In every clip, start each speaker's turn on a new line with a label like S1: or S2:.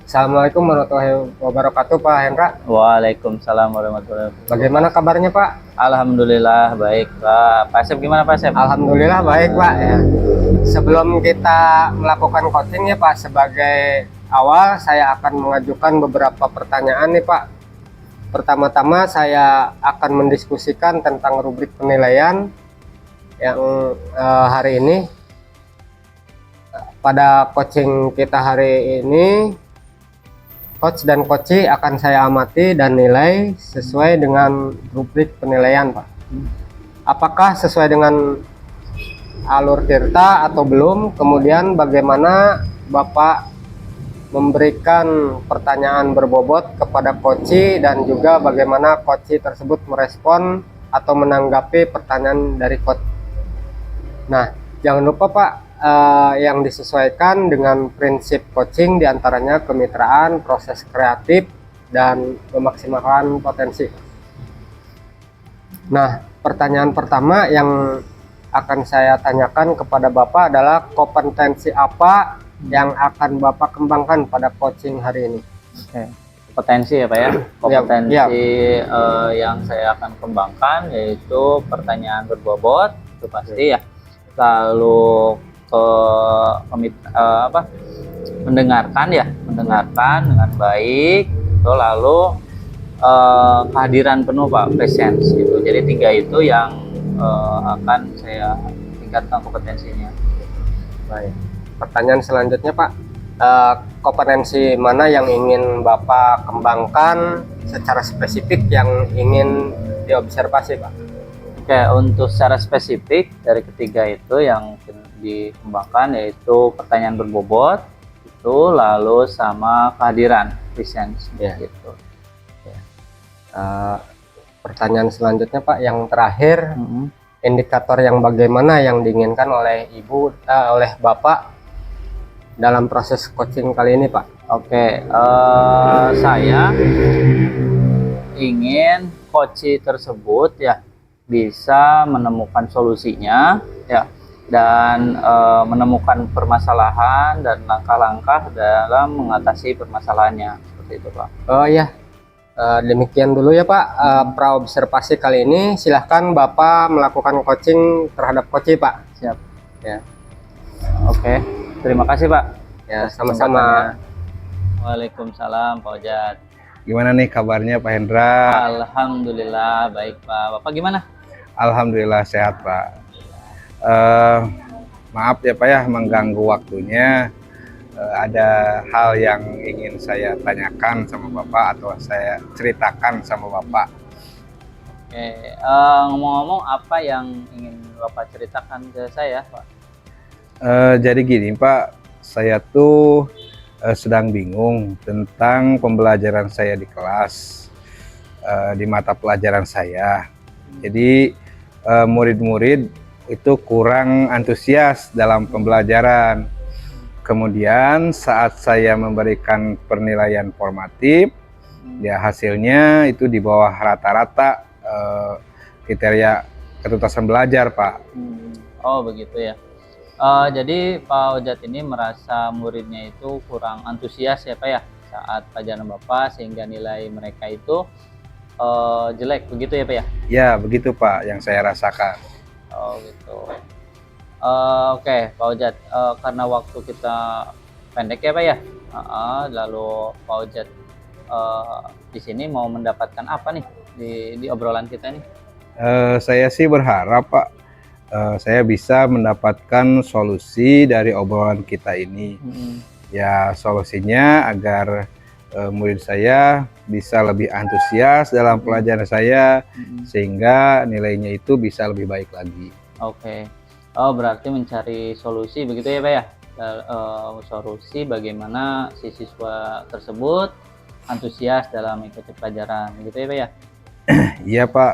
S1: Assalamualaikum warahmatullahi wabarakatuh, Pak Hendra.
S2: Waalaikumsalam warahmatullahi wabarakatuh.
S1: Bagaimana kabarnya, Pak?
S2: Alhamdulillah baik, Pak. Pak Asep gimana, Pak Asep?
S1: Alhamdulillah baik, Pak. Ya. Sebelum kita melakukan coaching ya, Pak, sebagai awal saya akan mengajukan beberapa pertanyaan nih, Pak. Pertama-tama saya akan mendiskusikan tentang rubrik penilaian yang hari ini. Pada coaching kita hari ini, coach dan coachee akan saya amati dan nilai sesuai dengan rubrik penilaian, Pak. Apakah sesuai dengan alur tirta atau belum? Kemudian bagaimana Bapak memberikan pertanyaan berbobot kepada coachee dan juga bagaimana coachee tersebut merespon atau menanggapi pertanyaan dari coach. Nah, jangan lupa, Pak, yang disesuaikan dengan prinsip coaching diantaranya kemitraan, proses kreatif, dan memaksimalkan potensi. Nah, pertanyaan pertama yang akan saya tanyakan kepada Bapak adalah kompetensi apa yang akan Bapak kembangkan pada coaching hari ini?
S2: Oke. Potensi ya, Pak ya. Kompetensi yang saya akan kembangkan yaitu pertanyaan berbobot, itu pasti ya. Lalu mendengarkan dengan baik, itu lalu kehadiran penuh, Pak, presence gitu. Jadi 3 itu yang akan saya tingkatkan kompetensinya.
S1: Baik. Pertanyaan selanjutnya, Pak, kompetensi mana yang ingin Bapak kembangkan secara spesifik yang ingin diobservasi, Pak?
S2: Oke, untuk secara spesifik dari ketiga itu yang dikembangkan yaitu pertanyaan berbobot itu, lalu sama kehadiran presence gitu.
S1: Pertanyaan selanjutnya, Pak, yang terakhir, indikator yang bagaimana yang diinginkan oleh oleh Bapak dalam proses coaching kali ini, Pak?
S2: Oke, saya ingin coachee tersebut ya bisa menemukan solusinya ya, dan menemukan permasalahan dan langkah-langkah dalam mengatasi permasalahannya, seperti itu, Pak.
S1: Oh ya, demikian dulu ya, Pak, praobservasi kali ini. Silahkan Bapak melakukan coaching terhadap coachee, Pak.
S2: Siap
S1: Ya.
S2: Oke, terima kasih, Pak.
S1: Ya, sama-sama.
S2: Waalaikumsalam, Pak Ojat.
S3: Gimana nih kabarnya, Pak Hendra?
S2: Alhamdulillah baik, Pak. Bapak gimana?
S3: Alhamdulillah sehat, Pak. Maaf ya, Pak ya, mengganggu waktunya. Ada hal yang ingin saya tanyakan sama Bapak atau saya ceritakan sama Bapak.
S2: Oke, ngomong-ngomong, apa yang ingin Bapak ceritakan ke saya, Pak?
S3: Jadi gini, Pak, saya tuh sedang bingung tentang pembelajaran saya di kelas, di mata pelajaran saya. Jadi murid-murid itu kurang antusias dalam pembelajaran. Kemudian saat saya memberikan penilaian formatif, ya hasilnya itu di bawah rata-rata kriteria ketuntasan belajar, Pak.
S2: Oh begitu ya. Jadi Pak Ojat ini merasa muridnya itu kurang antusias ya, Pak ya, saat pelajaran Bapak, sehingga nilai mereka itu jelek, begitu ya, Pak ya?
S3: Ya begitu, Pak, yang saya rasakan.
S2: Oh gitu. Oke, Pak Ojat, karena waktu kita pendek ya, Pak ya. Lalu Pak Ojat di sini mau mendapatkan apa nih di obrolan kita nih?
S3: Saya sih berharap, Pak, saya bisa mendapatkan solusi dari obrolan kita ini. Ya solusinya agar murid saya bisa lebih antusias dalam pelajaran saya, sehingga nilainya itu bisa lebih baik lagi.
S2: Oke. Oh, berarti mencari solusi begitu ya, Pak ya? Solusi bagaimana si siswa tersebut antusias dalam mengikuti pelajaran, begitu ya, Pak ya?
S3: Iya, Pak.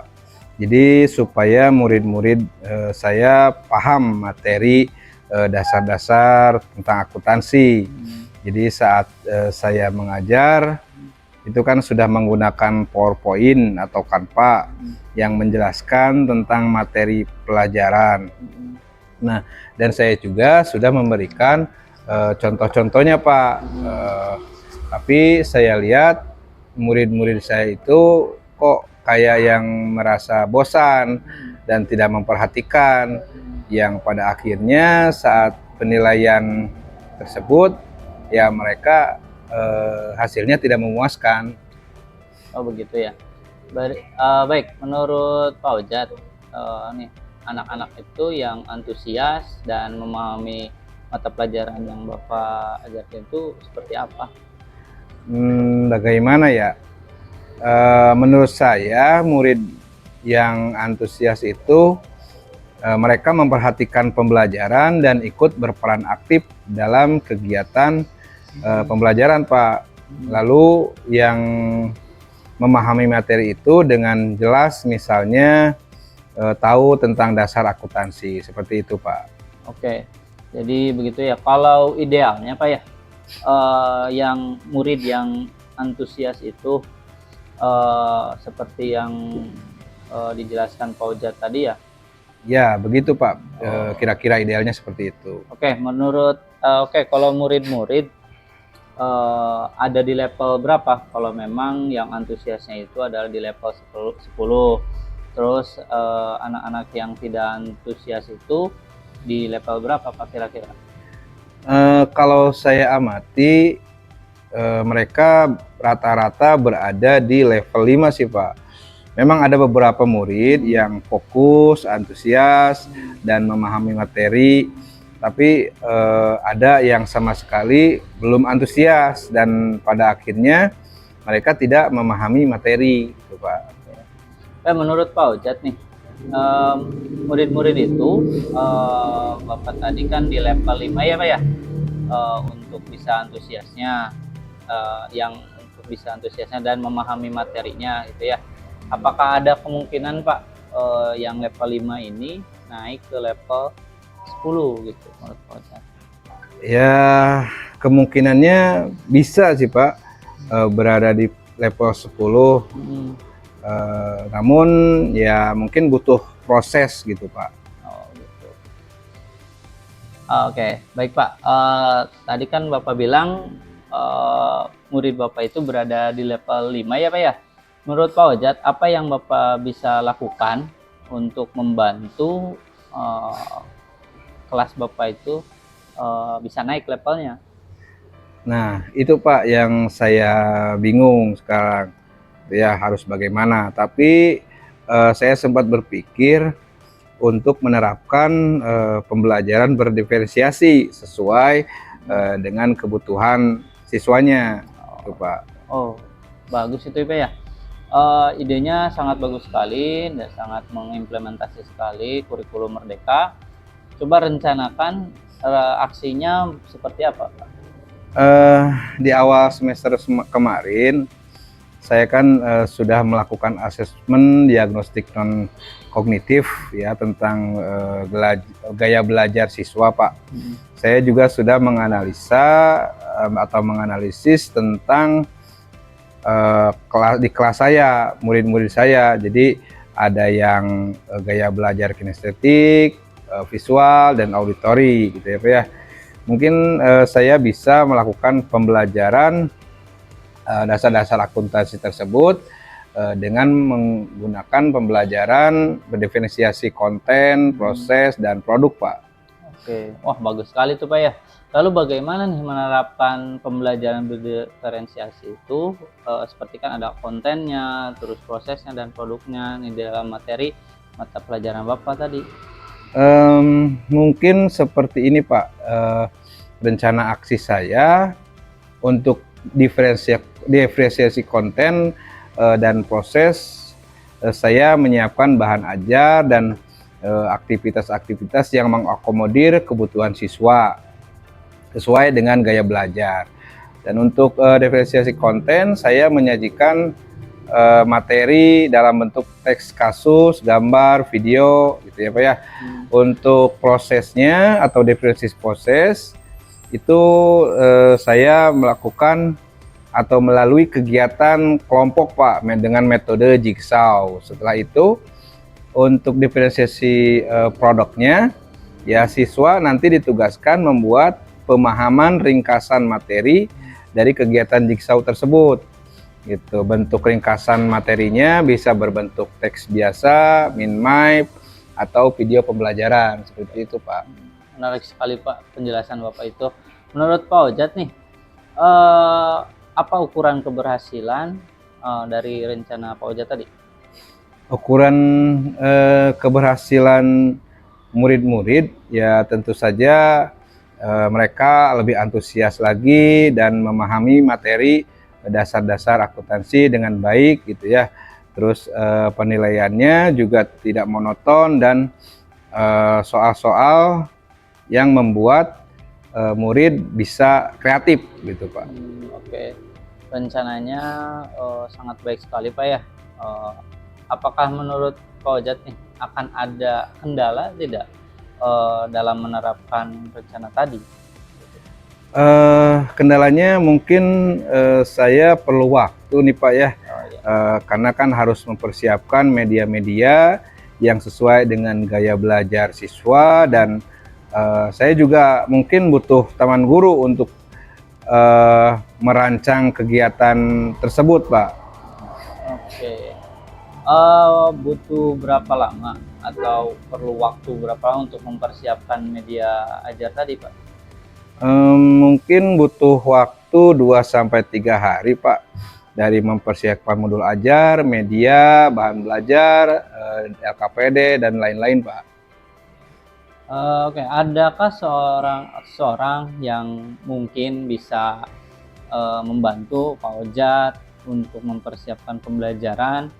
S3: Jadi supaya murid-murid saya paham materi dasar-dasar tentang akuntansi. Jadi saat saya mengajar itu kan sudah menggunakan PowerPoint atau Canva yang menjelaskan tentang materi pelajaran. Nah, dan saya juga sudah memberikan contoh-contohnya, Pak. Tapi saya lihat murid-murid saya itu kok kayak yang merasa bosan dan tidak memperhatikan, yang pada akhirnya saat penilaian tersebut ya mereka hasilnya tidak memuaskan.
S2: Oh begitu ya. Baik, menurut Pak Ojat, nih anak-anak itu yang antusias dan memahami mata pelajaran yang Bapak ajarkan itu seperti apa?
S3: Bagaimana ya? Menurut saya murid yang antusias itu mereka memperhatikan pembelajaran dan ikut berperan aktif dalam kegiatan pembelajaran, Pak. Lalu yang memahami materi itu dengan jelas, misalnya tahu tentang dasar akuntansi, seperti itu, Pak.
S2: Oke, jadi begitu ya. Kalau idealnya Pak ya, yang murid yang antusias itu seperti yang dijelaskan Pak Ojat tadi ya.
S3: Ya, begitu Pak. Kira-kira idealnya seperti itu.
S2: Oke, kalau murid-murid ada di level berapa? Kalau memang yang antusiasnya itu adalah di level 10, terus anak-anak yang tidak antusias itu di level berapa Pak kira-kira?
S3: Kalau saya amati mereka rata-rata berada di level 5 sih Pak. Memang ada beberapa murid yang fokus, antusias, dan memahami materi, tapi ada yang sama sekali belum antusias dan pada akhirnya mereka tidak memahami materi, gitu Pak.
S2: Menurut Pak Ojat nih, murid-murid itu Bapak tadi kan di level 5 ya Pak ya, untuk bisa antusiasnya, untuk bisa antusiasnya dan memahami materinya gitu ya. Apakah ada kemungkinan Pak yang level 5 ini naik ke level 10 gitu menurut Pak Ojat?
S3: Ya, kemungkinannya bisa sih Pak berada di level 10. Namun ya mungkin butuh proses gitu Pak.
S2: Oh gitu. Oke, baik Pak. Tadi kan Bapak bilang murid Bapak itu berada di level 5 ya Pak ya. Menurut Pak Ojat, apa yang Bapak bisa lakukan untuk membantu kelas Bapak itu bisa naik levelnya?
S3: Nah, itu Pak yang saya bingung sekarang. Ya harus bagaimana. Tapi saya sempat berpikir untuk menerapkan pembelajaran berdiferensiasi sesuai dengan kebutuhan siswanya, gitu Pak.
S2: Oh, bagus itu Pak ya. Idenya sangat bagus sekali dan sangat mengimplementasi sekali kurikulum Merdeka. Coba rencanakan aksinya seperti apa Pak?
S3: Di awal semester kemarin saya kan sudah melakukan asesmen diagnostik non kognitif ya tentang gaya belajar siswa Pak. Saya juga sudah menganalisa atau menganalisis tentang di kelas saya, murid-murid saya. Jadi ada yang gaya belajar kinestetik, visual, dan auditori gitu ya Pak ya. Mungkin saya bisa melakukan pembelajaran dasar-dasar akuntansi tersebut dengan menggunakan pembelajaran berdiferensiasi konten, proses, dan produk Pak.
S2: Oke, wah bagus sekali tuh Pak ya. Lalu bagaimana nih menerapkan pembelajaran berdiferensiasi itu? Seperti kan ada kontennya, terus prosesnya dan produknya nih dalam materi mata pelajaran Bapak tadi.
S3: Mungkin seperti ini Pak, rencana aksi saya untuk diferensiasi konten dan proses. Saya menyiapkan bahan ajar dan aktivitas-aktivitas yang mengakomodir kebutuhan siswa sesuai dengan gaya belajar. Dan untuk diferensiasi konten, saya menyajikan materi dalam bentuk teks kasus, gambar, video, gitu ya Pak ya. Untuk prosesnya atau diferensiasi proses itu saya melakukan atau melalui kegiatan kelompok Pak dengan metode jigsaw. Setelah itu untuk diferensiasi produknya ya siswa nanti ditugaskan membuat pemahaman ringkasan materi dari kegiatan jigsaw tersebut. Gitu. Bentuk ringkasan materinya bisa berbentuk teks biasa, mind map, atau video pembelajaran seperti itu, Pak.
S2: Menarik sekali Pak penjelasan Bapak itu. Menurut Pak Ojat nih, apa ukuran keberhasilan dari rencana Pak Ojat tadi?
S3: Ukuran keberhasilan murid-murid ya tentu saja mereka lebih antusias lagi dan memahami materi dasar-dasar akuntansi dengan baik gitu ya. Terus penilaiannya juga tidak monoton dan soal-soal yang membuat murid bisa kreatif gitu Pak.
S2: Oke. Rencananya sangat baik sekali Pak ya. Apakah menurut Pak Ojat nih akan ada kendala tidak dalam menerapkan rencana tadi?
S3: Kendalanya mungkin saya perlu waktu nih Pak ya. Karena kan harus mempersiapkan media-media yang sesuai dengan gaya belajar siswa dan saya juga mungkin butuh taman guru untuk merancang kegiatan tersebut Pak.
S2: Oke. Butuh berapa lama atau perlu waktu berapa lama untuk mempersiapkan media ajar tadi Pak?
S3: Mungkin butuh waktu 2-3 hari Pak, dari mempersiapkan modul ajar, media, bahan belajar, LKPD dan lain-lain Pak.
S2: Oke, adakah seorang yang mungkin bisa membantu Pak Ojat untuk mempersiapkan pembelajaran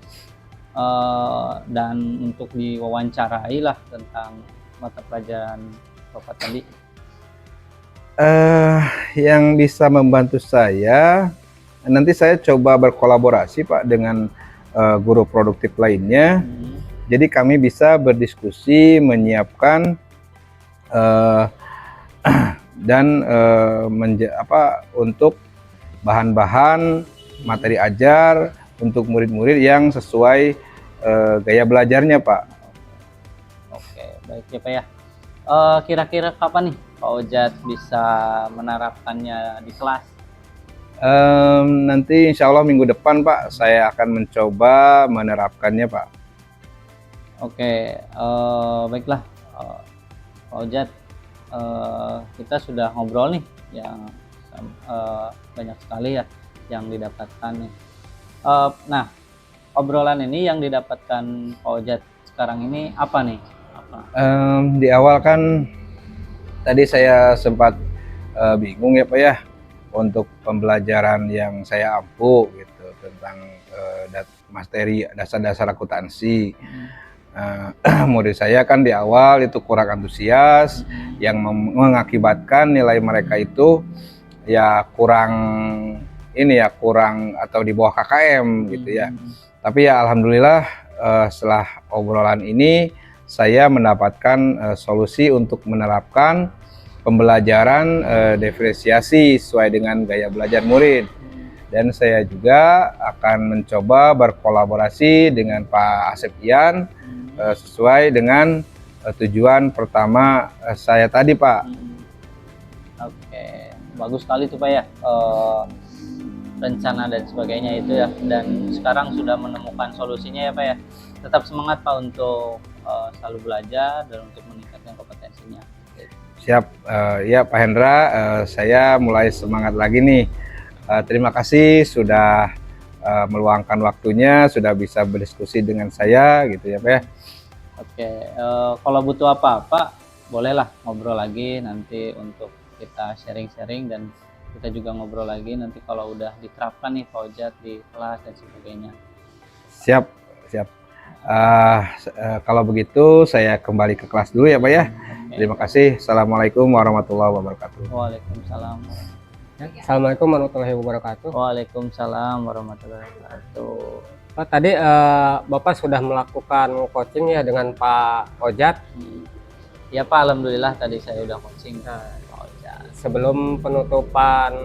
S2: dan untuk diwawancarai lah tentang mata pelajaran Bapak tadi?
S3: Yang bisa membantu saya, nanti saya coba berkolaborasi Pak dengan guru produktif lainnya. Jadi kami bisa berdiskusi, menyiapkan dan untuk bahan-bahan materi ajar untuk murid-murid yang sesuai gaya belajarnya Pak.
S2: Oke, baik ya Pak ya. Kira-kira kapan nih Pak Ojat bisa menerapkannya di kelas?
S3: Nanti insya Allah minggu depan Pak, saya akan mencoba menerapkannya Pak.
S2: Oke, baiklah Pak Ojat, kita sudah ngobrol nih yang banyak sekali ya yang didapatkan nih. Nah, obrolan ini yang didapatkan Pak Ojat sekarang ini apa nih?
S3: Di awal kan tadi saya sempat bingung ya Pak ya untuk pembelajaran yang saya ampuh gitu tentang materi dasar-dasar akuntansi. Murid saya kan di awal itu kurang antusias yang mengakibatkan nilai mereka itu ya kurang atau di bawah KKM gitu ya. Tapi ya alhamdulillah setelah obrolan ini saya mendapatkan solusi untuk menerapkan pembelajaran diferensiasi sesuai dengan gaya belajar murid. Dan saya juga akan mencoba berkolaborasi dengan Pak Asep Ian sesuai dengan tujuan pertama saya tadi Pak.
S2: Oke, bagus sekali tuh Pak ya, rencana dan sebagainya itu ya, dan sekarang sudah menemukan solusinya ya Pak ya. Tetap semangat Pak untuk selalu belajar dan untuk meningkatkan kompetensinya.
S3: Siap, ya Pak Hendra, saya mulai semangat lagi nih. Terima kasih sudah meluangkan waktunya, sudah bisa berdiskusi dengan saya gitu ya Pak ya.
S2: Oke, kalau butuh apa-apa bolehlah ngobrol lagi nanti untuk kita sharing-sharing, dan kita juga ngobrol lagi nanti kalau udah diterapkan nih Pak Ojat di kelas dan sebagainya.
S3: Siap, siap. Kalau begitu saya kembali ke kelas dulu ya Pak ya.
S2: Oke.
S3: Terima kasih. Assalamualaikum warahmatullahi wabarakatuh.
S2: Waalaikumsalam.
S1: Assalamualaikum warahmatullahi wabarakatuh.
S2: Waalaikumsalam warahmatullahi wabarakatuh.
S1: Pak, tadi Bapak sudah melakukan coaching ya dengan Pak Ojat.
S2: Ya Pak, alhamdulillah tadi saya udah coaching Pak Ojat.
S1: Sebelum penutupan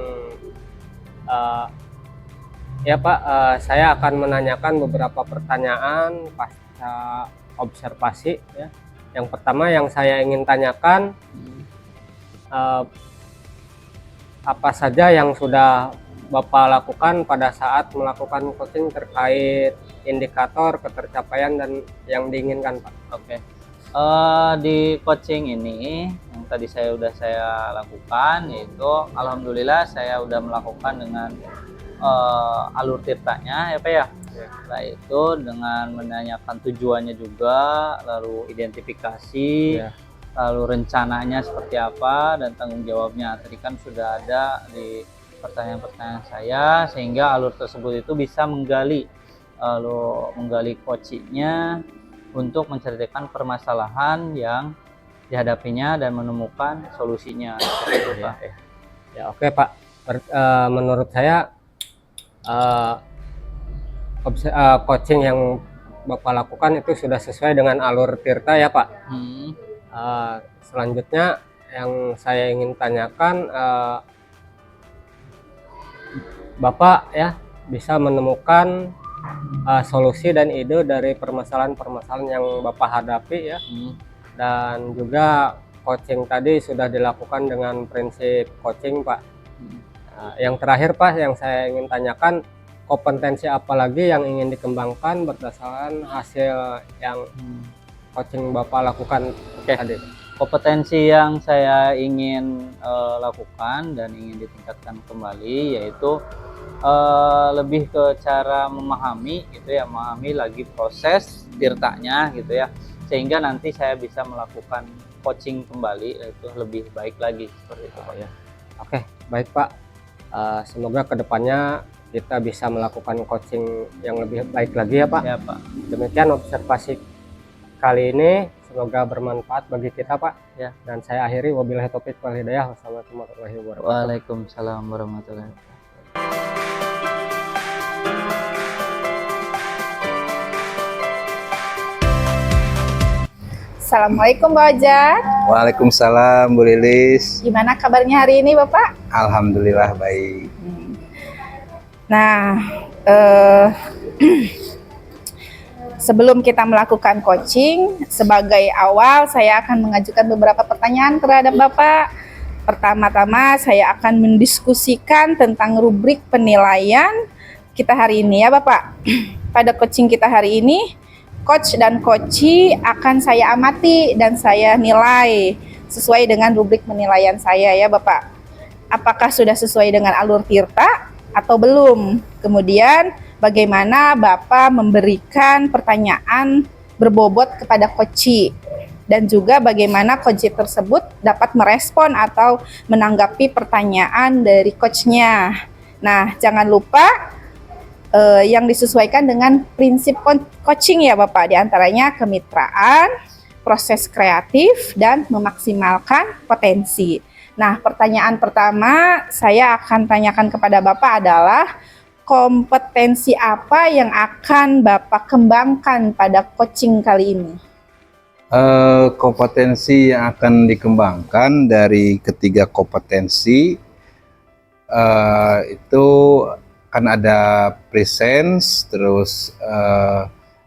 S1: ya Pak, saya akan menanyakan beberapa pertanyaan pasca observasi ya. Yang pertama yang saya ingin tanyakan, apa saja yang sudah Bapak lakukan pada saat melakukan coaching terkait indikator ketercapaian dan yang diinginkan, Pak?
S2: Oke. Di coaching ini yang tadi saya lakukan, yaitu alhamdulillah saya udah melakukan dengan alur tirtanya ya Pak ya. Setelah itu dengan menanyakan tujuannya juga, lalu identifikasi, lalu rencananya seperti apa, dan tanggung jawabnya tadi kan sudah ada di pertanyaan-pertanyaan saya, sehingga alur tersebut itu bisa menggali coachingnya untuk menceritakan permasalahan yang dihadapinya dan menemukan solusinya. Seperti itu, Pak.
S1: Ya, oke Pak. Menurut saya coaching yang Bapak lakukan itu sudah sesuai dengan alur tirta ya Pak. Selanjutnya yang saya ingin tanyakan, Bapak ya bisa menemukan solusi dan ide dari permasalahan-permasalahan yang Bapak hadapi ya, dan juga coaching tadi sudah dilakukan dengan prinsip coaching Pak. Yang terakhir Pak, yang saya ingin tanyakan, kompetensi apa lagi yang ingin dikembangkan berdasarkan hasil yang coaching Bapak lakukan tadi?
S2: Kompetensi yang saya ingin lakukan dan ingin ditingkatkan kembali yaitu lebih ke cara memahami gitu ya, memahami lagi proses tirtanya gitu ya, sehingga nanti saya bisa melakukan coaching kembali itu lebih baik lagi seperti itu Pak ya.
S1: Oke, baik Pak. Semoga kedepannya kita bisa melakukan coaching yang lebih baik lagi ya Pak.
S2: Ya Pak.
S1: Demikian observasi kali ini, semoga bermanfaat bagi kita Pak.
S2: Ya.
S1: Dan saya akhiri, wabillahi taufiq wal hidayah. Wassalamualaikum warahmatullahi wabarakatuh.
S2: Waalaikumsalam warahmatullahi wabarakatuh.
S4: Assalamualaikum Pak Ojat.
S3: Waalaikumsalam Bu Lilis.
S4: Gimana kabarnya hari ini Bapak?
S3: Alhamdulillah baik.
S4: Nah, sebelum kita melakukan coaching, sebagai awal saya akan mengajukan beberapa pertanyaan terhadap Bapak. Pertama-tama saya akan mendiskusikan tentang rubrik penilaian kita hari ini ya Bapak. Pada coaching kita hari ini, coach dan coachee akan saya amati dan saya nilai sesuai dengan rubrik penilaian saya ya Bapak. Apakah sudah sesuai dengan alur tirta atau belum? Kemudian bagaimana Bapak memberikan pertanyaan berbobot kepada coachee, dan juga bagaimana coachee tersebut dapat merespon atau menanggapi pertanyaan dari coachnya. Nah, jangan lupa yang disesuaikan dengan prinsip coaching ya Bapak, diantaranya kemitraan, proses kreatif, dan memaksimalkan potensi. Nah, pertanyaan pertama saya akan tanyakan kepada Bapak adalah kompetensi apa yang akan Bapak kembangkan pada coaching kali ini?
S3: Kompetensi yang akan dikembangkan dari ketiga kompetensi itu kan ada presence, terus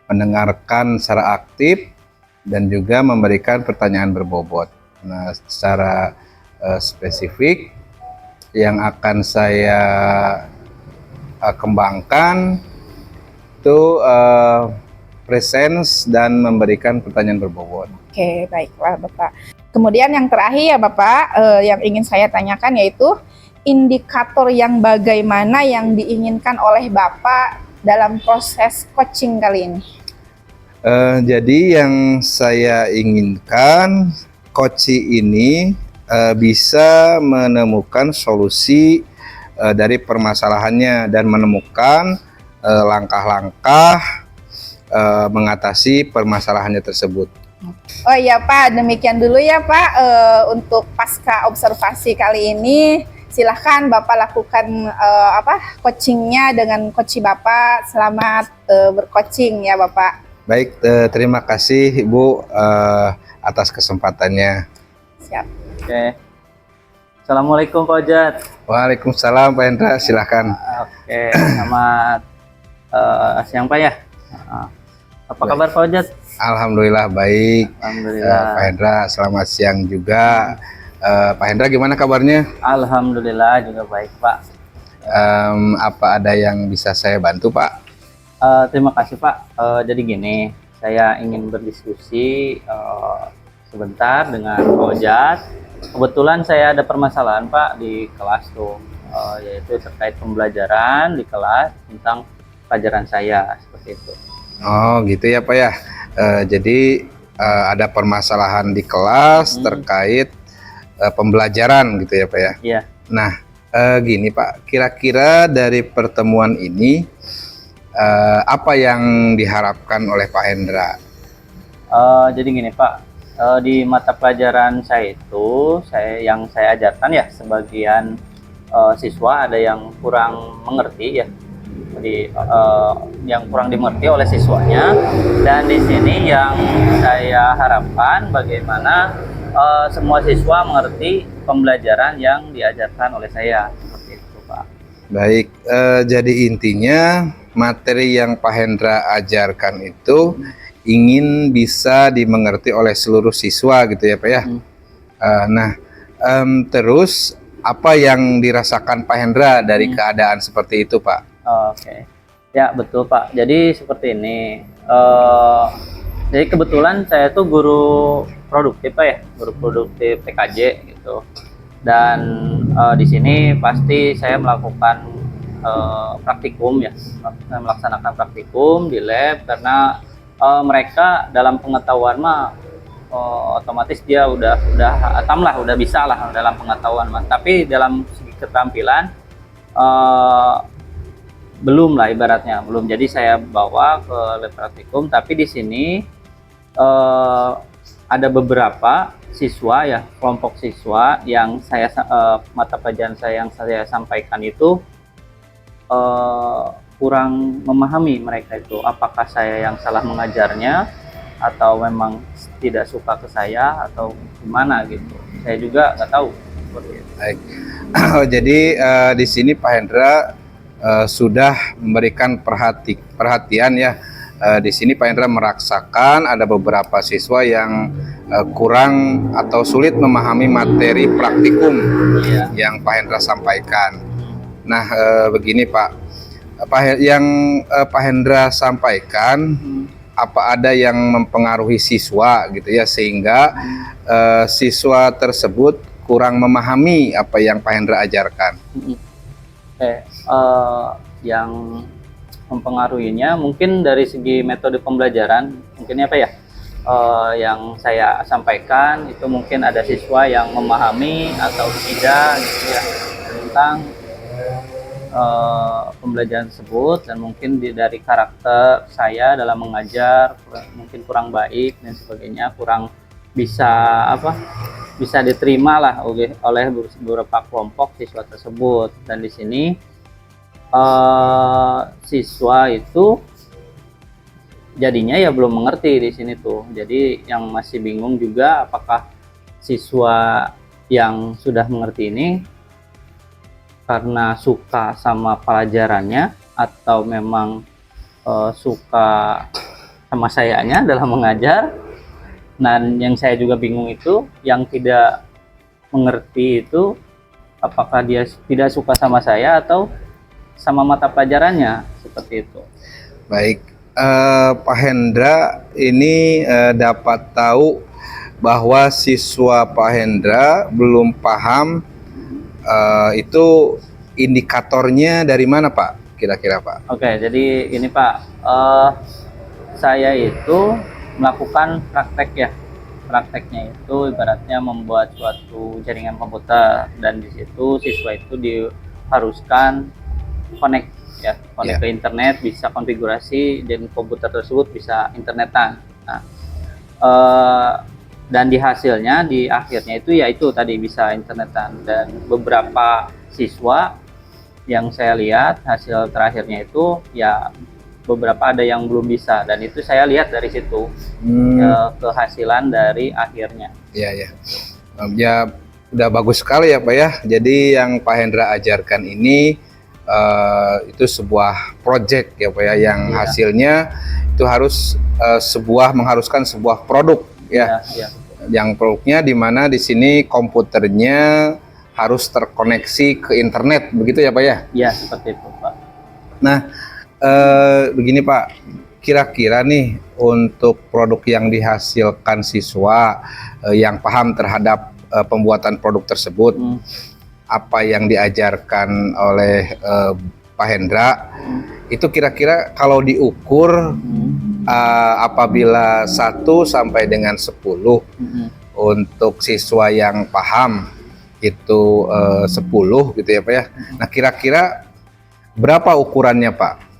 S3: mendengarkan secara aktif, dan juga memberikan pertanyaan berbobot. Nah, secara spesifik yang akan saya kembangkan itu presence dan memberikan pertanyaan berbobot.
S4: Oke, baiklah Bapak. Kemudian yang terakhir ya Bapak, yang ingin saya tanyakan yaitu indikator yang bagaimana yang diinginkan oleh Bapak dalam proses coaching kali ini?
S3: Jadi yang saya inginkan coaching ini bisa menemukan solusi dari permasalahannya dan menemukan langkah-langkah mengatasi permasalahannya tersebut.
S4: Oh iya Pak, demikian dulu ya Pak untuk pasca observasi kali ini. Silahkan Bapak lakukan coachingnya dengan coachee Bapak. Selamat bercoaching ya Bapak.
S3: Baik, terima kasih Ibu atas kesempatannya.
S4: Siap.
S2: Oke. Assalamualaikum Pak Ojat.
S3: Waalaikumsalam Pak Hendra, silahkan.
S2: Oke, selamat siang Pak ya. Apa kabar Pak Ojat?
S3: Alhamdulillah baik.
S2: Alhamdulillah.
S3: Pak Hendra, selamat siang juga. Pak Hendra gimana kabarnya?
S2: Alhamdulillah juga baik Pak.
S3: Apa ada yang bisa saya bantu Pak?
S2: Terima kasih Pak. Jadi gini, saya ingin berdiskusi sebentar dengan Pak Ojat. Kebetulan saya ada permasalahan Pak di kelas tuh, yaitu terkait pembelajaran di kelas tentang pelajaran saya seperti itu.
S3: Oh gitu ya Pak ya. Jadi ada permasalahan di kelas terkait pembelajaran gitu ya Pak ya.
S2: Iya.
S3: Nah gini Pak, kira-kira dari pertemuan ini apa yang diharapkan oleh Pak Hendra?
S2: Jadi gini Pak, di mata pelajaran saya itu, yang saya ajarkan ya, sebagian siswa ada yang kurang mengerti ya. Jadi yang kurang dimengerti oleh siswanya, dan di sini yang saya harapkan bagaimana semua siswa mengerti pembelajaran yang diajarkan oleh saya, seperti itu Pak.
S3: Baik, jadi intinya materi yang Pak Hendra ajarkan itu ingin bisa dimengerti oleh seluruh siswa gitu ya Pak ya. Terus apa yang dirasakan Pak Hendra dari keadaan seperti itu Pak?
S2: Oke. Ya betul Pak, jadi seperti ini, jadi kebetulan saya tuh guru produktif Pak ya, guru produktif PKJ gitu, dan di sini pasti saya melakukan praktikum ya, saya melaksanakan praktikum di lab, karena mereka dalam pengetahuan mah otomatis dia udah atam lah, udah bisa lah dalam pengetahuan mah, tapi dalam segi keterampilan belum lah, ibaratnya belum. Jadi saya bawa ke lab praktikum, tapi di sini ada beberapa siswa ya, kelompok siswa yang saya mata pelajaran saya yang saya sampaikan itu kurang memahami mereka itu, apakah saya yang salah mengajarnya atau memang tidak suka ke saya atau gimana gitu. Saya juga nggak tahu seperti itu.
S3: Baik. Jadi di sini Pak Hendra sudah memberikan perhatian ya. Di sini Pak Hendra merasakan ada beberapa siswa yang kurang atau sulit memahami materi praktikum yang Pak Hendra sampaikan. Nah, begini Pak, yang Pak Hendra sampaikan, apa ada yang mempengaruhi siswa gitu ya, sehingga siswa tersebut kurang memahami apa yang Pak Hendra ajarkan?
S2: Yang mempengaruhinya mungkin dari segi metode pembelajaran, mungkin apa ya, yang saya sampaikan itu mungkin ada siswa yang memahami atau tidak gitu ya tentang pembelajaran tersebut, dan mungkin dari karakter saya dalam mengajar mungkin kurang baik dan sebagainya, kurang bisa bisa diterima lah oleh beberapa kelompok siswa tersebut. Dan di sini siswa itu jadinya ya belum mengerti di sini tuh. Jadi yang masih bingung juga, apakah siswa yang sudah mengerti ini karena suka sama pelajarannya atau memang suka sama sayanya dalam mengajar. Dan yang saya juga bingung itu, yang tidak mengerti itu apakah dia tidak suka sama saya atau sama mata pelajarannya, seperti itu.
S3: Baik, Pak Hendra ini dapat tahu bahwa siswa Pak Hendra belum paham, itu indikatornya dari mana Pak, kira-kira Pak?
S2: Oke, jadi ini Pak, saya itu melakukan praktek ya. Prakteknya itu ibaratnya membuat suatu jaringan komputer, dan di situ siswa itu diharuskan connect ya, connect ke internet, bisa konfigurasi dan komputer tersebut bisa internetan. Nah, dan di hasilnya, di akhirnya itu ya itu tadi bisa internetan. Dan beberapa siswa yang saya lihat hasil terakhirnya itu ya beberapa ada yang belum bisa, dan itu saya lihat dari situ kehasilan dari akhirnya.
S3: Ya udah bagus sekali ya Pak ya. Jadi yang Pak Hendra ajarkan ini itu sebuah project ya Pak ya, yang hasilnya itu harus mengharuskan sebuah produk ya. Yang produknya di mana di sini komputernya harus terkoneksi ke internet, begitu ya Pak ya?
S2: Ya, seperti itu Pak.
S3: Nah, begini Pak, kira-kira nih untuk produk yang dihasilkan siswa yang paham terhadap pembuatan produk tersebut, apa yang diajarkan oleh Pak Hendra, itu kira-kira kalau diukur apabila 1 sampai dengan 10 untuk siswa yang paham itu 10 gitu ya Pak ya. Nah, kira-kira berapa ukurannya Pak?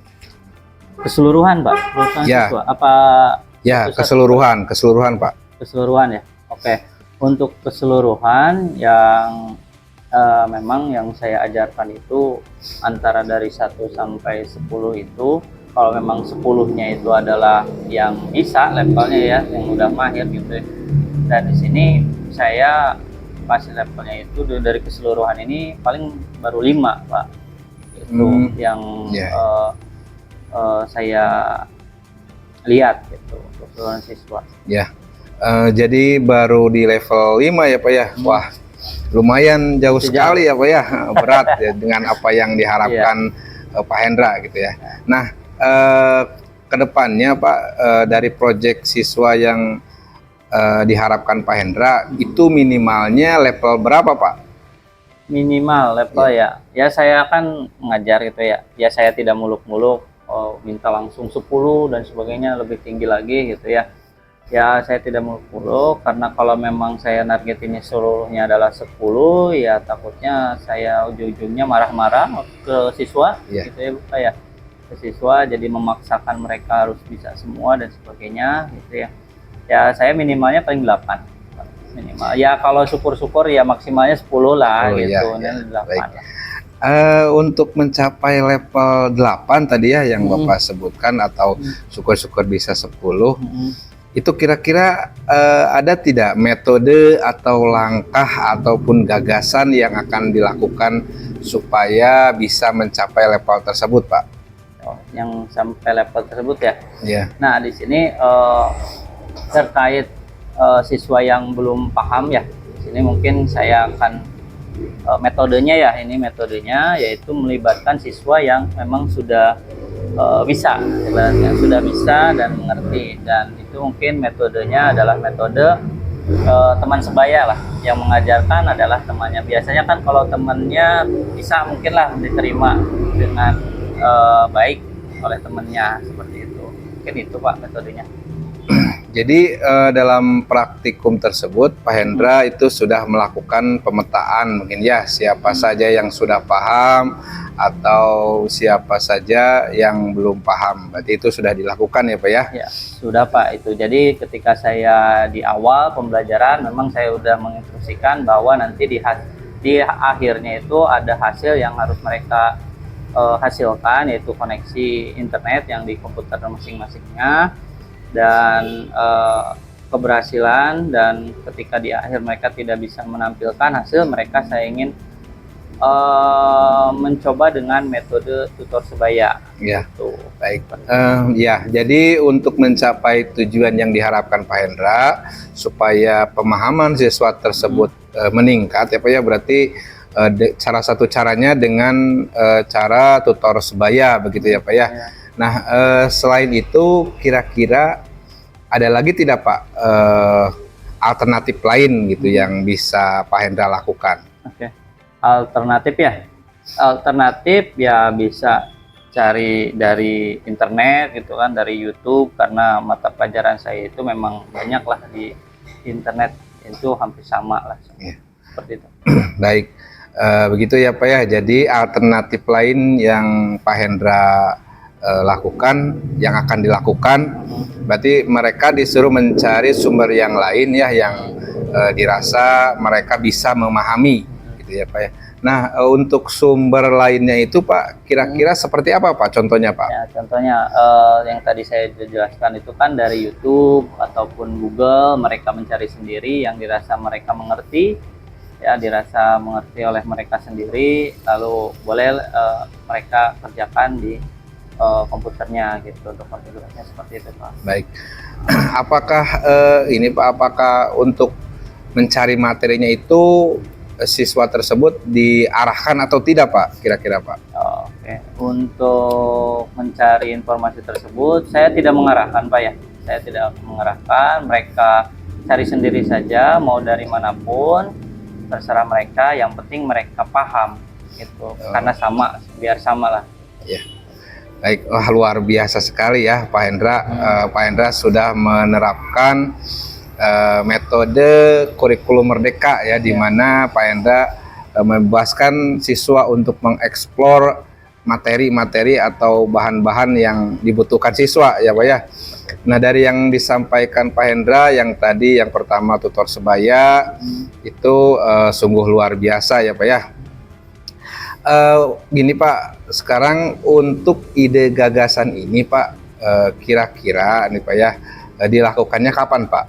S2: Keseluruhan Pak, keseluruhan
S3: Ya.
S2: siswa apa?
S3: Ya,
S2: Satu-satu?
S3: keseluruhan Pak.
S2: Keseluruhan ya. Oke. Untuk keseluruhan yang memang yang saya ajarkan itu antara dari 1 sampai 10 itu, kalau memang 10-nya itu adalah yang bisa levelnya ya, yang udah mahir gitu ya. Dan di sini saya pas levelnya itu dari keseluruhan ini paling baru 5 Pak. Itu yang saya lihat gitu untuk keseluruhan siswa.
S3: Ya. Jadi baru di level 5 ya Pak ya. Wah, lumayan jauh sekali ya Pak ya. Berat ya dengan apa yang diharapkan Pak Hendra gitu ya. Nah, kedepannya Pak, dari proyek siswa yang diharapkan Pak Hendra itu minimalnya level berapa Pak?
S2: Minimal level ya saya akan mengajar gitu ya saya tidak muluk-muluk minta langsung 10 dan sebagainya, lebih tinggi lagi gitu ya saya tidak muluk-muluk, karena kalau memang saya targetinnya seluruhnya adalah 10 ya takutnya saya ujung-ujungnya marah-marah ke siswa gitu ya Pak ya, ke siswa, jadi memaksakan mereka harus bisa semua dan sebagainya gitu ya. Saya minimalnya paling 8 minimal. Ya kalau syukur-syukur ya maksimalnya 10 lah gitu. 8 lah.
S3: Untuk mencapai level 8 tadi ya yang Bapak sebutkan atau syukur-syukur bisa 10, itu kira-kira ada tidak metode atau langkah ataupun gagasan yang akan dilakukan supaya bisa mencapai level tersebut Pak?
S2: Yang sampai level tersebut ya?
S3: Ya.
S2: Nah di sini terkait siswa yang belum paham ya, di sini mungkin saya akan metodenya ya, ini metodenya yaitu melibatkan siswa yang memang sudah bisa, yang sudah bisa dan mengerti, dan itu mungkin metodenya adalah metode teman sebaya lah, yang mengajarkan adalah temannya. Biasanya kan kalau temannya bisa mungkin lah diterima dengan baik oleh temannya, seperti itu. Mungkin itu Pak metodenya.
S3: Jadi dalam praktikum tersebut Pak Hendra itu sudah melakukan pemetaan mungkin ya, siapa saja yang sudah paham atau siapa saja yang belum paham. Berarti itu sudah dilakukan ya Pak ya?
S2: Ya, sudah Pak itu. Jadi ketika saya di awal pembelajaran memang saya sudah menginstruksikan bahwa nanti di akhirnya itu ada hasil yang harus mereka hasilkan, yaitu koneksi internet yang di komputer masing-masingnya, dan keberhasilan, dan ketika di akhir mereka tidak bisa menampilkan hasil mereka, saya ingin mencoba dengan metode tutor sebaya.
S3: Ya, baik. Ya, jadi untuk mencapai tujuan yang diharapkan Pak Hendra supaya pemahaman siswa tersebut meningkat ya Pak ya, berarti salah satu caranya dengan cara tutor sebaya begitu ya Pak ya. Nah, selain itu kira-kira ada lagi tidak Pak alternatif lain gitu yang bisa Pak Hendra lakukan?
S2: Oke. Alternatif ya? Alternatif ya bisa cari dari internet gitu kan, dari YouTube, karena mata pelajaran saya itu memang banyak lah di internet, itu hampir sama lah. Seperti itu. Baik.
S3: Begitu ya Pak ya. Jadi alternatif lain yang Pak Hendra lakukan, yang akan dilakukan, berarti mereka disuruh mencari sumber yang lain ya, yang dirasa mereka bisa memahami gitu ya Pak ya. Nah, untuk sumber lainnya itu Pak, kira-kira seperti apa Pak contohnya Pak?
S2: Ya, contohnya yang tadi saya jelaskan itu kan dari YouTube ataupun Google, mereka mencari sendiri yang dirasa mereka mengerti, ya dirasa mengerti oleh mereka sendiri, lalu boleh mereka kerjakan di komputernya gitu, untuk konfigurasinya seperti itu Pak.
S3: Baik. Apakah ini Pak, apakah untuk mencari materinya itu siswa tersebut diarahkan atau tidak Pak, kira-kira Pak?
S2: Oke, untuk mencari informasi tersebut saya tidak mengarahkan Pak ya. Saya tidak mengarahkan, mereka cari sendiri saja mau dari manapun, terserah mereka, yang penting mereka paham gitu. Karena sama, biar sama lah.
S3: Ya. Baik, wah, luar biasa sekali ya Pak Hendra. Pak Hendra sudah menerapkan metode kurikulum merdeka ya, di mana Pak Hendra membebaskan siswa untuk mengeksplor materi-materi atau bahan-bahan yang dibutuhkan siswa ya Pak ya. Nah, dari yang disampaikan Pak Hendra yang tadi, yang pertama tutor sebaya, itu sungguh luar biasa ya Pak ya. Gini Pak, sekarang untuk ide gagasan ini Pak, kira-kira nih Pak ya, dilakukannya kapan Pak?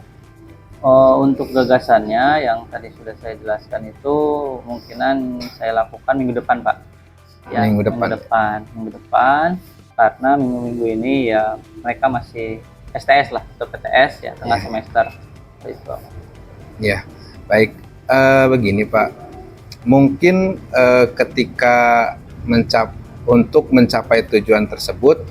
S2: Untuk gagasannya yang tadi sudah saya jelaskan itu mungkinan saya lakukan minggu depan Pak. Ya,
S3: Minggu
S2: depan, karena minggu-minggu ini ya mereka masih STS lah atau PTS ya, tengah semester itu.
S3: Ya, baik. Begini Pak, mungkin ketika untuk mencapai tujuan tersebut,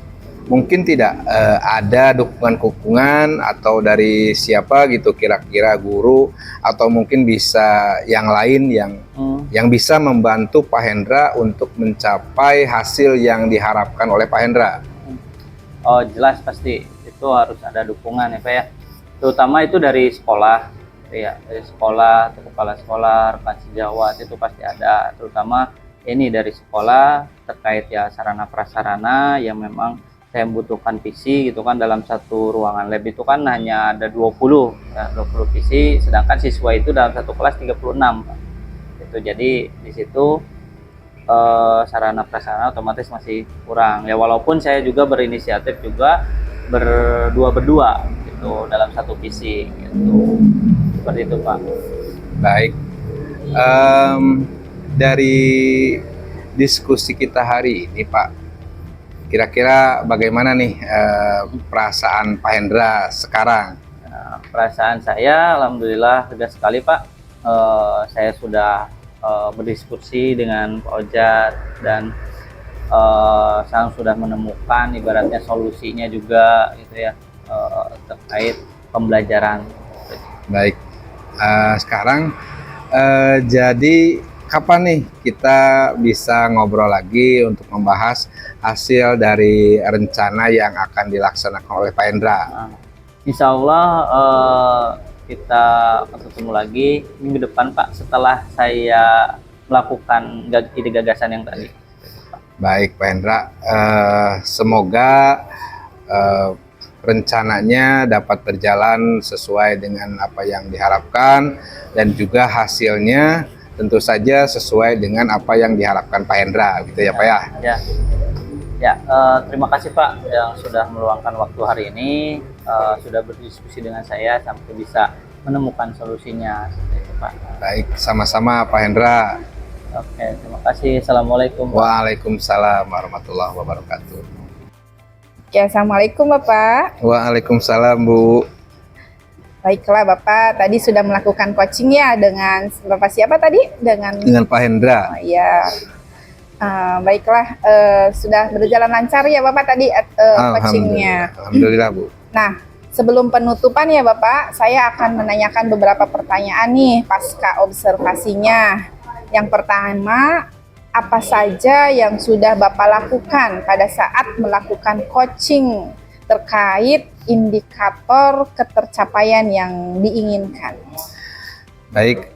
S3: mungkin tidak ada dukungan atau dari siapa gitu, kira-kira guru atau mungkin bisa yang lain yang bisa membantu Pak Hendra untuk mencapai hasil yang diharapkan oleh Pak Hendra.
S2: Oh jelas, pasti itu harus ada dukungan ya Pak ya, terutama itu dari sekolah ya, dari sekolah atau kepala sekolah, rekan sejawat itu pasti ada, terutama ini dari sekolah terkait ya sarana prasarana yang memang saya membutuhkan PC gitu kan. Dalam satu ruangan lab itu kan hanya ada 20 PC, sedangkan siswa itu dalam satu kelas 36 Pak. Itu jadi di situ sarana prasarana otomatis masih kurang ya, walaupun saya juga berinisiatif juga berdua gitu dalam satu PC gitu, seperti itu Pak.
S3: Baik, dari diskusi kita hari ini Pak, kira-kira bagaimana nih perasaan Pak Hendra sekarang?
S2: Nah, perasaan saya alhamdulillah lega sekali Pak. Saya sudah berdiskusi dengan Pak Ojat dan saya sudah menemukan ibaratnya solusinya juga gitu ya, terkait pembelajaran.
S3: Baik, sekarang jadi kapan nih kita bisa ngobrol lagi untuk membahas hasil dari rencana yang akan dilaksanakan oleh Pak Hendra?
S2: Nah, insya Allah kita akan ketemu lagi minggu depan Pak, setelah saya melakukan ide gagasan yang tadi.
S3: Baik Pak Hendra, semoga rencananya dapat berjalan sesuai dengan apa yang diharapkan, dan juga hasilnya tentu saja sesuai dengan apa yang diharapkan Pak Hendra gitu ya Pak ya.
S2: Terima kasih Pak yang sudah meluangkan waktu hari ini, sudah berdiskusi dengan saya sampai bisa menemukan solusinya seperti itu Pak.
S3: Baik, sama-sama Pak Hendra.
S2: Oke, terima kasih. Assalamualaikum.
S3: Waalaikumsalam warahmatullahi wabarakatuh.
S4: Oke, assalamualaikum Bapak.
S3: Waalaikumsalam Bu.
S4: Baiklah Bapak, tadi sudah melakukan coaching ya dengan Bapak siapa tadi?
S3: Dengan Pak Hendra.
S4: Oh, iya. Baiklah, sudah berjalan lancar ya Bapak tadi coachingnya.
S3: Alhamdulillah Bu.
S4: Nah, sebelum penutupan ya Bapak, saya akan menanyakan beberapa pertanyaan nih pasca observasinya. Yang pertama, apa saja yang sudah Bapak lakukan pada saat melakukan coaching terkait indikator ketercapaian yang diinginkan?
S3: Baik,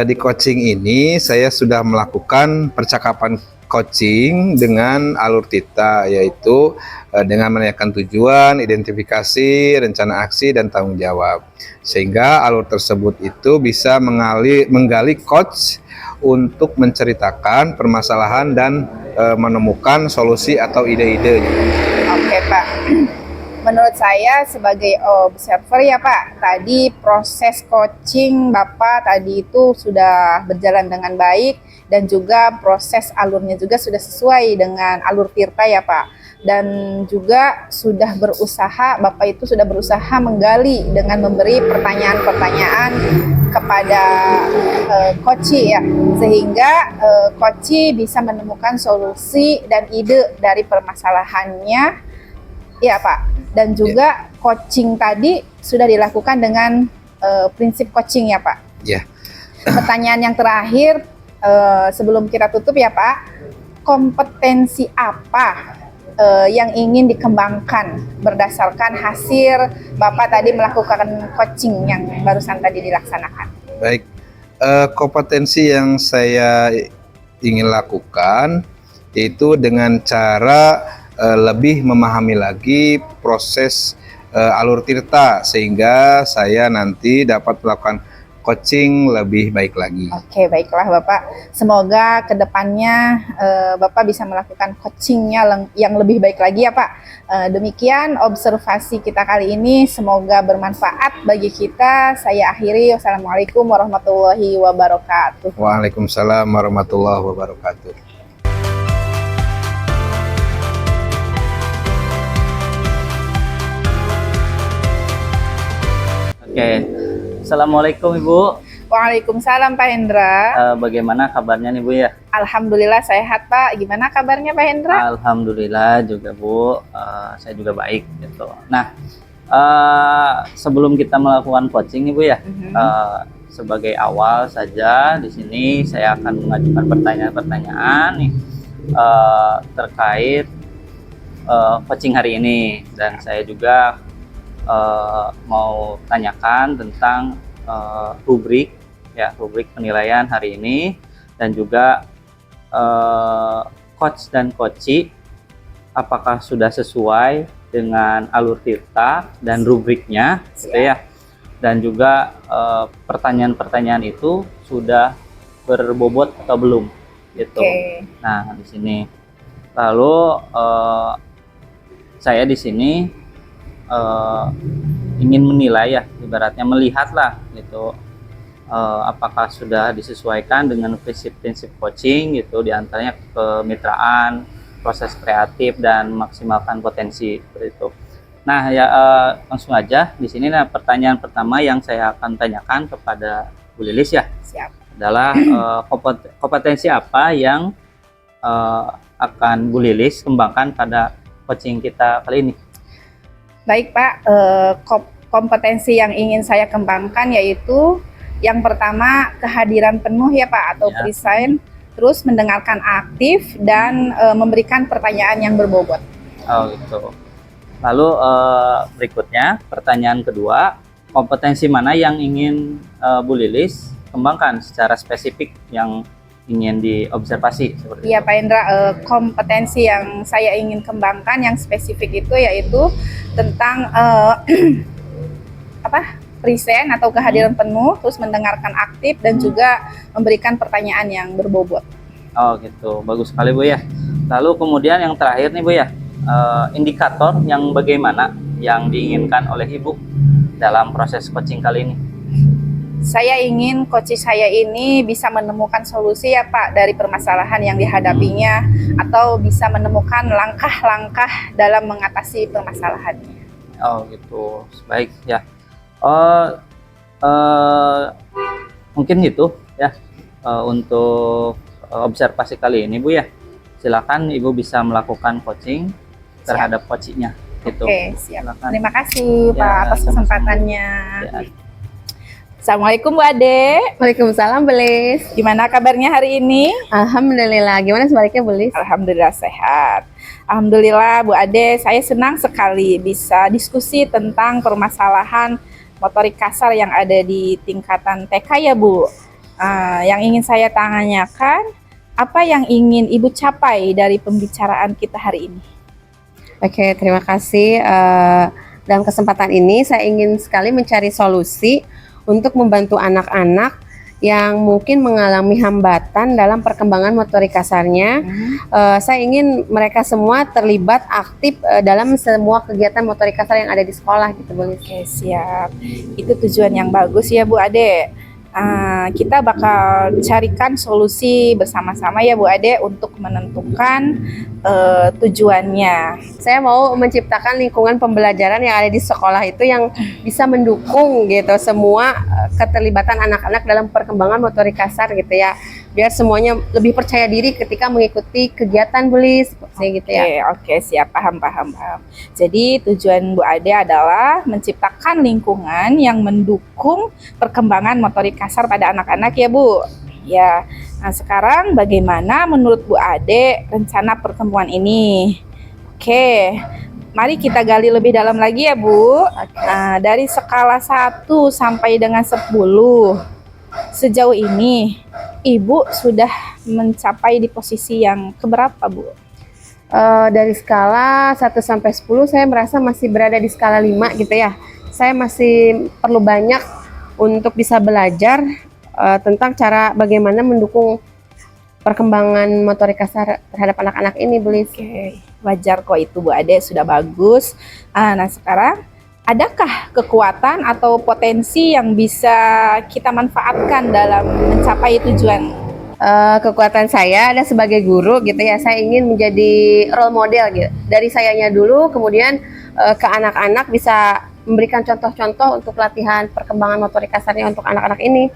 S3: di coaching ini saya sudah melakukan percakapan coaching dengan alur Tita, yaitu dengan menanyakan tujuan, identifikasi, rencana aksi, dan tanggung jawab. Sehingga alur tersebut itu bisa menggali coach untuk menceritakan permasalahan dan menemukan solusi atau ide-ide.
S4: Oke Pak, menurut saya sebagai observer ya Pak, tadi proses coaching Bapak tadi itu sudah berjalan dengan baik, dan juga proses alurnya juga sudah sesuai dengan alur Tirta ya Pak. dan juga sudah berusaha, Bapak itu sudah berusaha menggali dengan memberi pertanyaan-pertanyaan kepada Koci ya, sehingga Koci bisa menemukan solusi dan ide dari permasalahannya ya Pak. Dan juga coaching tadi sudah dilakukan dengan prinsip coaching ya Pak.
S3: Ya.
S4: Pertanyaan yang terakhir sebelum kita tutup ya Pak, kompetensi apa yang ingin dikembangkan berdasarkan hasil Bapak tadi melakukan coaching yang barusan tadi dilaksanakan?
S3: Baik, kompetensi yang saya ingin lakukan yaitu dengan cara lebih memahami lagi proses alur tirta sehingga saya nanti dapat melakukan coaching lebih baik lagi.
S4: Oke, baiklah Bapak. Semoga kedepannya Bapak bisa melakukan coachingnya yang lebih baik lagi ya Pak. Demikian observasi kita kali ini. Semoga bermanfaat bagi kita. Saya akhiri. Wassalamualaikum warahmatullahi wabarakatuh.
S3: Waalaikumsalam warahmatullahi wabarakatuh.
S2: Oke, assalamualaikum Ibu.
S4: Waalaikumsalam Pak Hendra.
S2: Bagaimana kabarnya nih Bu ya?
S4: Alhamdulillah sehat Pak. Gimana kabarnya Pak Hendra?
S2: Alhamdulillah juga Bu. Saya juga baik gitu. Nah, sebelum kita melakukan coaching nih Bu ya, sebagai awal saja di sini saya akan mengajukan pertanyaan-pertanyaan nih terkait coaching hari ini, dan saya juga mau tanyakan tentang rubrik penilaian hari ini, dan juga coach dan coachi apakah sudah sesuai dengan alur tirta dan rubriknya gitu ya, dan juga pertanyaan-pertanyaan itu sudah berbobot atau belum gitu. Nah, di sini lalu saya di sini ingin menilai ya, ibaratnya melihatlah gitu, apakah sudah disesuaikan dengan prinsip-prinsip coaching gitu, diantaranya kemitraan, proses kreatif, dan maksimalkan potensi seperti itu. Nah ya, langsung aja di sini. Nah, pertanyaan pertama yang saya akan tanyakan kepada Bu Lilis ya, adalah kompetensi apa yang akan Bu Lilis kembangkan pada coaching kita kali ini?
S4: Baik Pak, kompetensi yang ingin saya kembangkan yaitu yang pertama kehadiran penuh ya Pak, atau present, terus mendengarkan aktif, dan memberikan pertanyaan yang berbobot.
S2: Oh gitu. Lalu berikutnya pertanyaan kedua, kompetensi mana yang ingin Bu Lilis kembangkan secara spesifik yang ingin diobservasi seperti
S4: Iya
S2: itu?
S4: Pak Hendra, kompetensi yang saya ingin kembangkan yang spesifik itu yaitu tentang present atau kehadiran penuh, terus mendengarkan aktif, dan juga memberikan pertanyaan yang berbobot.
S2: Oh gitu, bagus sekali Bu ya. Lalu kemudian yang terakhir nih Bu ya, indikator yang bagaimana yang diinginkan oleh Ibu dalam proses coaching kali ini?
S4: Saya ingin coach saya ini bisa menemukan solusi ya Pak dari permasalahan yang dihadapinya, atau bisa menemukan langkah-langkah dalam mengatasi permasalahannya.
S2: Oh gitu, baik ya. Mungkin gitu ya untuk observasi kali ini Bu ya. Silakan Ibu bisa melakukan coaching terhadap coachingnya gitu.
S4: Oke, siap.
S2: Silakan.
S4: Terima kasih
S2: Ya,
S4: Pak atas
S2: sama-sama.
S4: kesempatannya.
S2: Ya.
S4: Assalamualaikum Bu Ade.
S5: Waalaikumsalam Belis.
S4: Gimana kabarnya hari ini?
S5: Alhamdulillah. Gimana sebaliknya Belis?
S4: Alhamdulillah sehat. Alhamdulillah Bu Ade, saya senang sekali bisa diskusi tentang permasalahan motorik kasar yang ada di tingkatan TK ya Bu. Yang ingin saya tanyakan, apa yang ingin Ibu capai dari pembicaraan kita hari ini?
S5: Oke, terima kasih. Dalam kesempatan ini saya ingin sekali mencari solusi untuk membantu anak-anak yang mungkin mengalami hambatan dalam perkembangan motorik kasarnya. Saya ingin mereka semua terlibat aktif dalam semua kegiatan motorik kasar yang ada di sekolah gitu, Belis.
S4: Oke, siap. Itu tujuan yang bagus ya Bu Ade. Kita bakal carikan solusi bersama-sama ya Bu Ade untuk menentukan tujuannya.
S5: Saya mau menciptakan lingkungan pembelajaran yang ada di sekolah itu yang bisa mendukung gitu semua keterlibatan anak-anak dalam perkembangan motorik kasar gitu ya. Biar semuanya lebih percaya diri ketika mengikuti kegiatan Bu Lis, seperti gitu ya.
S4: Oke, siap, paham. Jadi tujuan Bu Ade adalah menciptakan lingkungan yang mendukung perkembangan motorik kasar pada anak-anak ya Bu. Ya, nah sekarang bagaimana menurut Bu Ade rencana pertemuan ini? Oke, mari kita gali lebih dalam lagi ya Bu. Nah, dari skala 1 sampai dengan 10, sejauh ini Ibu sudah mencapai di posisi yang keberapa Bu?
S5: Dari skala 1 sampai 10 saya merasa masih berada di skala 5 gitu ya. Saya masih perlu banyak untuk bisa belajar tentang cara bagaimana mendukung perkembangan motorik kasar terhadap anak-anak ini, Bu Lis.
S4: Oke, wajar kok itu Bu Ade, sudah bagus. Nah sekarang, adakah kekuatan atau potensi yang bisa kita manfaatkan dalam mencapai tujuan?
S5: Kekuatan saya ada sebagai guru gitu ya, saya ingin menjadi role model gitu. Dari sayanya dulu, kemudian ke anak-anak bisa memberikan contoh-contoh untuk latihan perkembangan motorik kasarnya untuk anak-anak ini.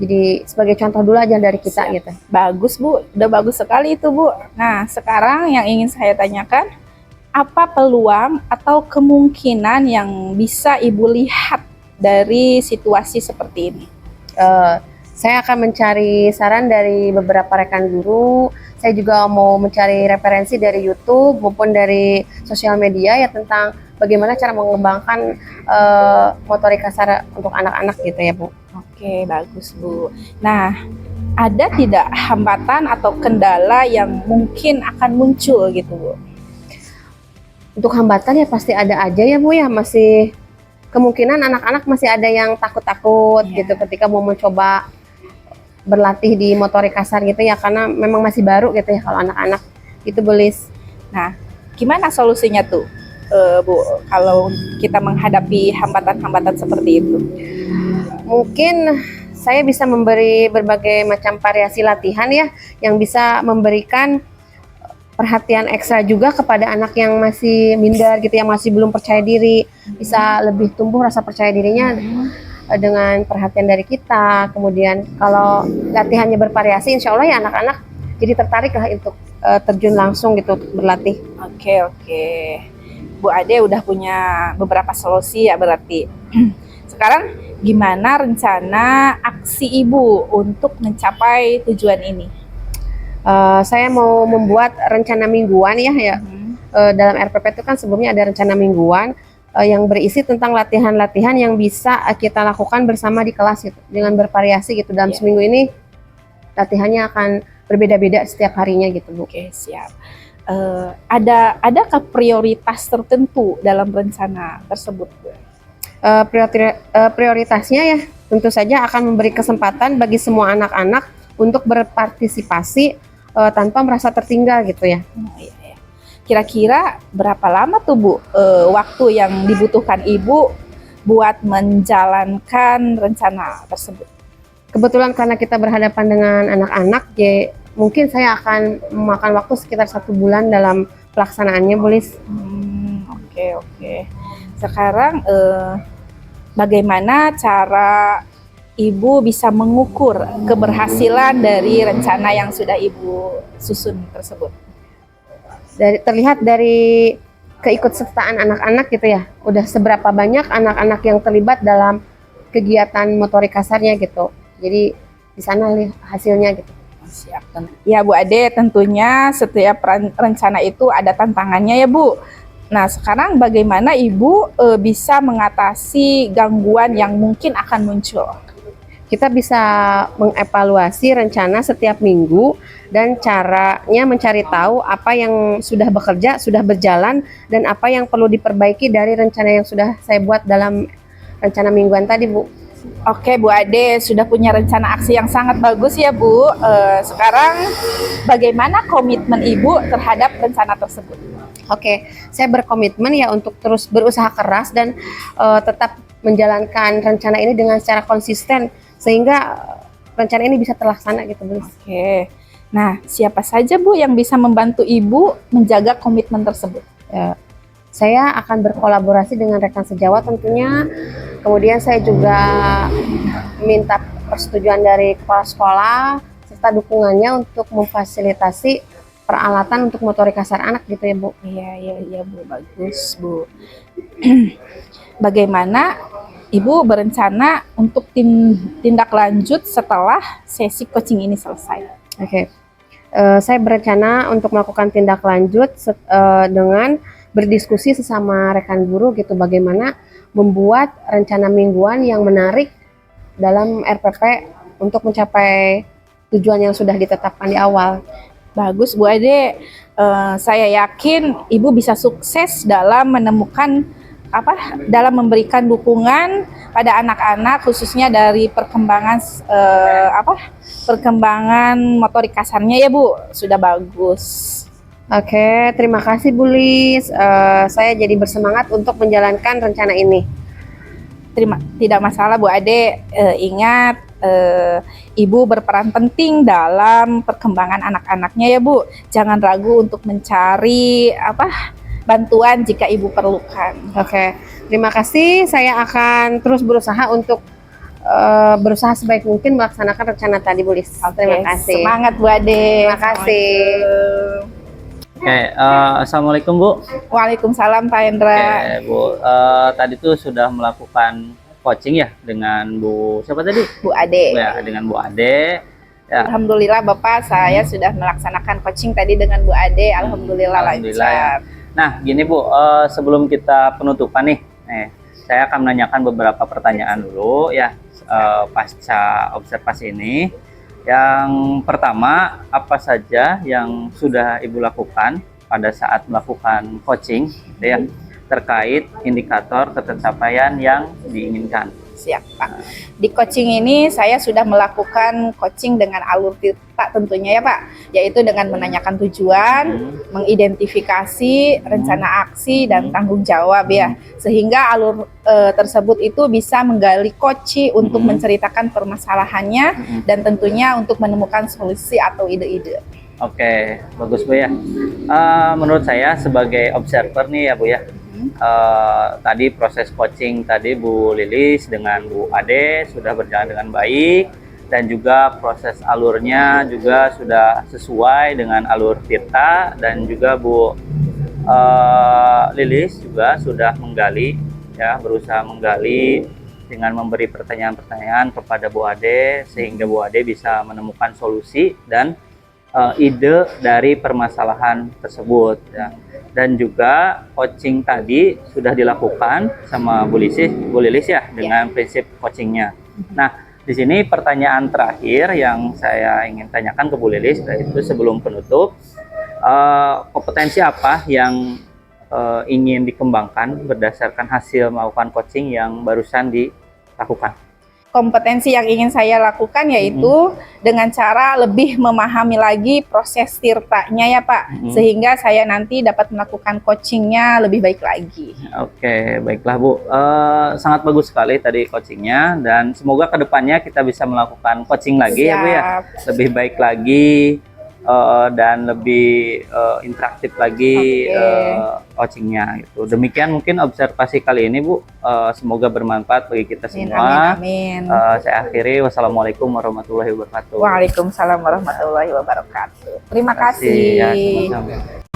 S5: Jadi sebagai contoh dulu aja dari kita gitu.
S4: Bagus Bu, udah bagus sekali itu Bu. Nah sekarang yang ingin saya tanyakan, apa peluang atau kemungkinan yang bisa Ibu lihat dari situasi seperti ini?
S5: Saya akan mencari saran dari beberapa rekan guru. Saya juga mau mencari referensi dari YouTube maupun dari sosial media ya tentang bagaimana cara mengembangkan motorik kasar untuk anak-anak gitu ya Bu.
S4: Oke, bagus Bu. Nah, ada tidak hambatan atau kendala yang mungkin akan muncul gitu Bu?
S5: Untuk hambatan ya pasti ada aja ya Bu ya, masih kemungkinan anak-anak masih ada yang takut-takut gitu ketika mau mencoba berlatih di motorik kasar gitu ya, karena memang masih baru gitu ya kalau anak-anak itu Bu Lis.
S4: Nah, gimana solusinya tuh Bu kalau kita menghadapi hambatan-hambatan seperti itu?
S5: Mungkin saya bisa memberi berbagai macam variasi latihan ya yang bisa memberikan perhatian ekstra juga kepada anak yang masih minder gitu, yang masih belum percaya diri, bisa lebih tumbuh rasa percaya dirinya dengan perhatian dari kita. Kemudian kalau latihannya bervariasi, insya Allah ya anak-anak jadi tertarik lah untuk terjun langsung gitu untuk berlatih.
S4: Oke. Bu Ade udah punya beberapa solusi ya berarti. Sekarang gimana rencana aksi Ibu untuk mencapai tujuan ini?
S5: Saya mau membuat rencana mingguan ya. Dalam RPP itu kan sebelumnya ada rencana mingguan yang berisi tentang latihan-latihan yang bisa kita lakukan bersama di kelas gitu, dengan bervariasi gitu. Dalam seminggu ini latihannya akan berbeda-beda setiap harinya gitu Bu.
S4: Oke, siap. Adakah prioritas tertentu dalam rencana tersebut Bu?
S5: Prioritasnya ya tentu saja akan memberi kesempatan bagi semua anak-anak untuk berpartisipasi tanpa merasa tertinggal gitu ya.
S4: Kira-kira berapa lama tuh Bu waktu yang dibutuhkan Ibu buat menjalankan rencana tersebut?
S5: Kebetulan karena kita berhadapan dengan anak-anak, ya mungkin saya akan memakan waktu sekitar 1 bulan dalam pelaksanaannya, Bu Lis.
S4: Oke. Sekarang bagaimana cara Ibu bisa mengukur keberhasilan dari rencana yang sudah Ibu susun tersebut?
S5: Terlihat dari keikutsertaan anak-anak gitu ya, udah seberapa banyak anak-anak yang terlibat dalam kegiatan motorik kasarnya gitu. Jadi di sana hasilnya gitu.
S4: Siap. Ya Bu Ade, tentunya setiap rencana itu ada tantangannya ya Bu. Nah sekarang bagaimana Ibu bisa mengatasi gangguan yang mungkin akan muncul?
S5: Kita bisa mengevaluasi rencana setiap minggu dan caranya mencari tahu apa yang sudah bekerja, sudah berjalan, dan apa yang perlu diperbaiki dari rencana yang sudah saya buat dalam rencana mingguan tadi Bu.
S4: Oke Bu Ade, sudah punya rencana aksi yang sangat bagus ya Bu. Sekarang bagaimana komitmen Ibu terhadap rencana tersebut?
S5: Oke, saya berkomitmen ya untuk terus berusaha keras dan tetap menjalankan rencana ini dengan secara konsisten sehingga rencana ini bisa terlaksana gitu Bu.
S4: Oke. Nah, siapa saja Bu yang bisa membantu Ibu menjaga komitmen tersebut?
S5: Ya, saya akan berkolaborasi dengan rekan sejawat tentunya. Kemudian saya juga minta persetujuan dari kepala sekolah serta dukungannya untuk memfasilitasi peralatan untuk motorik kasar anak gitu ya Bu.
S4: Iya Bu, bagus Bu. Bagaimana Ibu berencana untuk tindak lanjut setelah sesi coaching ini selesai?
S5: Oke. Saya berencana untuk melakukan tindak lanjut dengan berdiskusi sesama rekan guru gitu, bagaimana membuat rencana mingguan yang menarik dalam RPP untuk mencapai tujuan yang sudah ditetapkan di awal.
S4: Bagus Bu Ade, saya yakin Ibu bisa sukses dalam menemukan dalam memberikan dukungan pada anak-anak khususnya dari perkembangan perkembangan motorik kasarnya ya Bu, sudah bagus.
S5: Oke, terima kasih Bu Lis. Saya jadi bersemangat untuk menjalankan rencana ini.
S4: Tidak masalah Bu Ade. Ingat, Ibu berperan penting dalam perkembangan anak-anaknya ya Bu. Jangan ragu untuk mencari bantuan jika Ibu perlukan.
S5: Oke, terima kasih. Saya akan terus berusaha untuk berusaha sebaik mungkin melaksanakan rencana tadi Bu Lis. Terima kasih.
S4: Semangat Bu Ade.
S5: Terima kasih.
S2: Oke, assalamualaikum Bu.
S4: Waalaikumsalam Pak Hendra.
S2: Oke Bu, tadi tuh sudah melakukan coaching ya dengan Bu siapa tadi?
S4: Bu Ade.
S2: Ya, dengan Bu Ade. Ya.
S4: Alhamdulillah Bapak, saya sudah melaksanakan coaching tadi dengan Bu Ade. Alhamdulillah lancar.
S2: Ya. Nah, gini Bu, sebelum kita penutupan nih, saya akan menanyakan beberapa pertanyaan dulu ya pasca observasi ini. Yang pertama, apa saja yang sudah Ibu lakukan pada saat melakukan coaching ya, terkait indikator ketercapaian yang diinginkan?
S4: Siap Pak. Di coaching ini saya sudah melakukan coaching dengan alur tirta tentunya ya Pak, yaitu dengan menanyakan tujuan, mengidentifikasi rencana aksi dan tanggung jawab ya, sehingga alur tersebut itu bisa menggali coach untuk menceritakan permasalahannya dan tentunya untuk menemukan solusi atau ide-ide.
S2: Oke, bagus Bu ya. Menurut saya sebagai observer nih ya Bu ya, tadi proses coaching tadi Bu Lilis dengan Bu Ade sudah berjalan dengan baik, dan juga proses alurnya juga sudah sesuai dengan alur Tirta, dan juga Bu Lilis juga sudah menggali ya, berusaha menggali dengan memberi pertanyaan-pertanyaan kepada Bu Ade sehingga Bu Ade bisa menemukan solusi dan ide dari permasalahan tersebut ya. Dan juga coaching tadi sudah dilakukan sama Bu Lilis ya dengan prinsip coachingnya. Nah, di sini pertanyaan terakhir yang saya ingin tanyakan ke Bu Lilis, yaitu sebelum penutup, kompetensi apa yang ingin dikembangkan berdasarkan hasil melakukan coaching yang barusan dilakukan?
S4: Kompetensi yang ingin saya lakukan yaitu dengan cara lebih memahami lagi proses tirtanya ya Pak, sehingga saya nanti dapat melakukan coachingnya lebih baik lagi.
S2: Oke, baiklah Bu, sangat bagus sekali tadi coachingnya, dan semoga kedepannya kita bisa melakukan coaching lagi. Siap. Ya Bu ya, lebih baik lagi dan lebih interaktif lagi coachingnya gitu. Demikian mungkin observasi kali ini Bu, semoga bermanfaat bagi kita semua.
S4: Amin.
S2: Saya akhiri, wassalamualaikum warahmatullahi wabarakatuh.
S4: Waalaikumsalam warahmatullahi wabarakatuh. Terima kasih.
S2: Ya, sama-sama.